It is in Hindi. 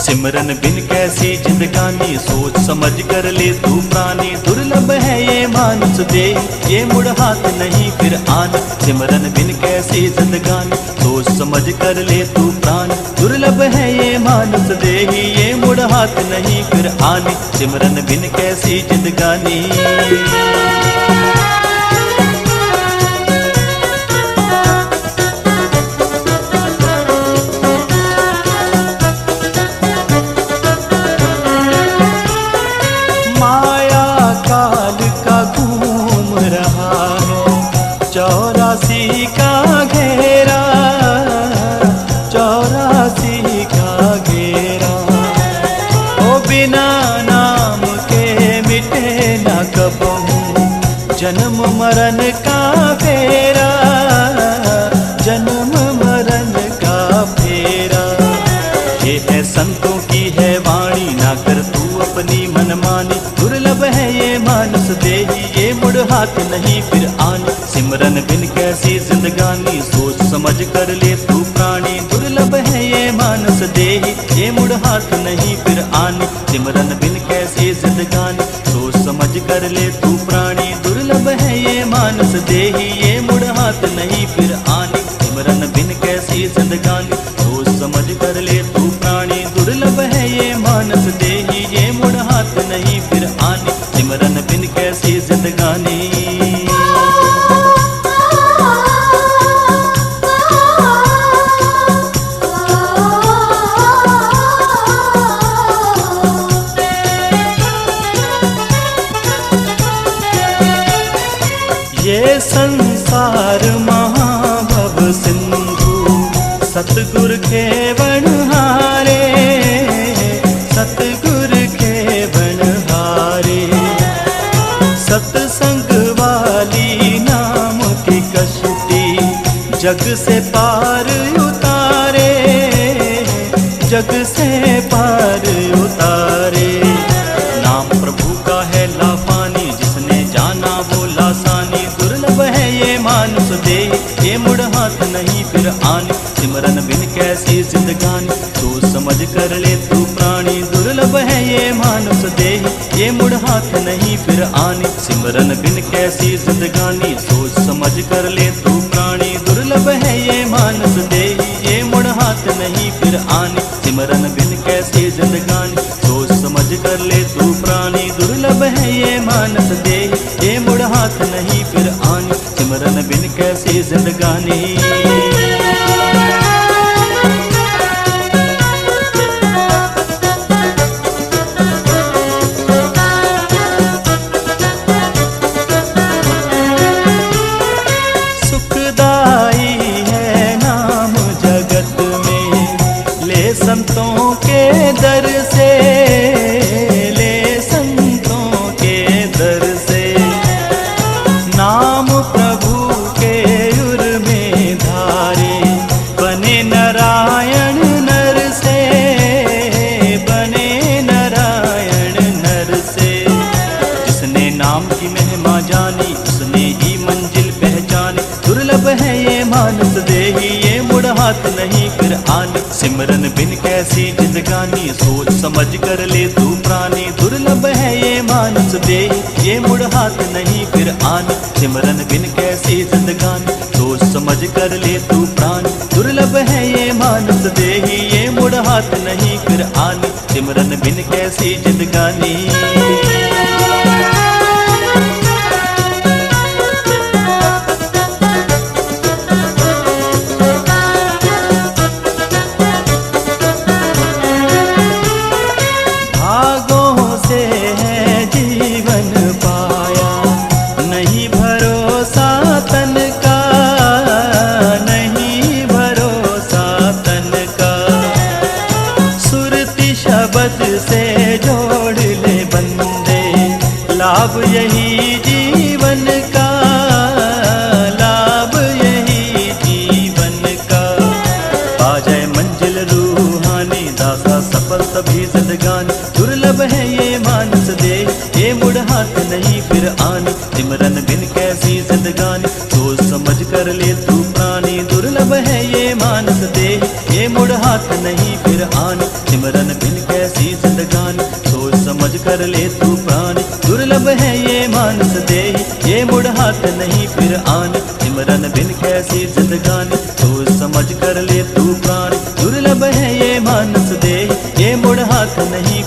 सिमरन बिन कैसी जिंदगानी, सोच समझ कर ले तू प्राणी। दुर्लभ है ये मानस दे, ये मुड़ हाथ नहीं फिर आन। सिमरन बिन कैसी जिंदगानी, सोच समझ कर ले तू प्राण। दुर्लभ है ये मानस दे, ये मुड़ हाथ नहीं फिर आन। सिमरन बिन कैसी जिंदगानी। चौरासी का घेरा, चौरासी का घेरा, ओ बिना नाम के मिटे न कबहू जन्म मरण का फेरा, जन्म मरण का फेरा। ये है संतों की है वाणी, ना कर तू अपनी मनमानी। दुर्लभ है ये मानस देही, ये मुड़ हाथ नहीं फिर आन। सिमरन बिन कैसी जिंदगानी, सोच समझ कर ले तू प्राणी। दुर्लभ है ये मानस देही, ये मुड़ हाथ नहीं फिर आन। सिमरन बिन कैसी जिंदगानी, सोच समझ कर ले तू प्राणी। दुर्लभ है ये मानस देही, ये मुड़ हाथ नहीं फिर आन। सिमरन बिन कैसी जिंदगानी, सोच समझ कर ले तू प्राणी। दुर्लभ है ये मानस देही, ये मुड़ हाथ नहीं फिर आन। सिमरन बिन कैसी जिंदगानी। ये संसार महाभव सिंधु, सतगुर के बनहारे, सतगुर के बनहारे। सत्संग वाली नाम की कश्ती, जग से पार उतारे, जग से पार उतारे। नाम प्रभु का है लाफानी, जिसने जाना वो लासानी। दुर्लभ है ये मानुष दे, ये मुड़ हाथ नहीं फिर आन। सिमरन बिन कैसी जिंदगानी, सोच समझ कर ले तू प्राणी। दुर्लभ है ये मानुष दे, ये मुड़ हाथ नहीं फिर आन। सिमरन बिन कैसी जिंदगानी, सोच समझ कर ले तू प्राणी। दुर्लभ है ये मानुष दे, ये मुड़ हाथ नहीं फिर आन। सिमरन बिन कैसी जिंदगानी, सोच समझ कर ले तू प्राणी। दुर्लभ है ये मानस दे, ये मुड़ हाथ नहीं फिर आन। सिमरन बिन कैसी जिंदगानी। संतों के दर से, ले संतों के दर से। नाम प्रभु के उर में धारे, बने नारायण नर से, बने नारायण नर से। जिसने नाम की महिमा जानी, उसने ही मंजिल पहचानी। दुर्लभ है ये मानस देही, ये मुड़ हाथ नहीं फिर आन। सिमरन बिन कैसी जिंदगानी, सोच समझ कर ले तू प्राणी। दुर्लभ है ये मानस दे, ये मुड़ हाथ नहीं फिर आन। सिमरन बिन कैसी जिंदगानी, सोच समझ कर ले तू प्राणी। दुर्लभ है ये मानस दे, ये मुड़ हाथ नहीं फिर आन। सिमरन बिन कैसी जिंदगानी। से जोड़ ले बंदे, लाभ यही जीवन का, लाभ यही जीवन का। आ जाए मंजिल रूहानी, दासा सफल सभी जिंदगानी। दुर्लभ है ये मानस दे, ये मुड़ हाथ नहीं फिर आन। सिमरन बिन कैसी जिंदगानी, सोच समझ कर ले तू प्राणी। दुर्लभ है ये मानस दे, ये मुड़ हाथ नहीं फिर आन। सिमरन बिन कर ले तू प्राण। दुर्लभ है ये मानस देहि, ये मुड़ हाथ नहीं फिर आन। सिमरन बिन कैसी जिंदगानी, सोच समझ कर ले तू प्राण। दुर्लभ है ये मानस देहि, ये मुड़ हाथ नहीं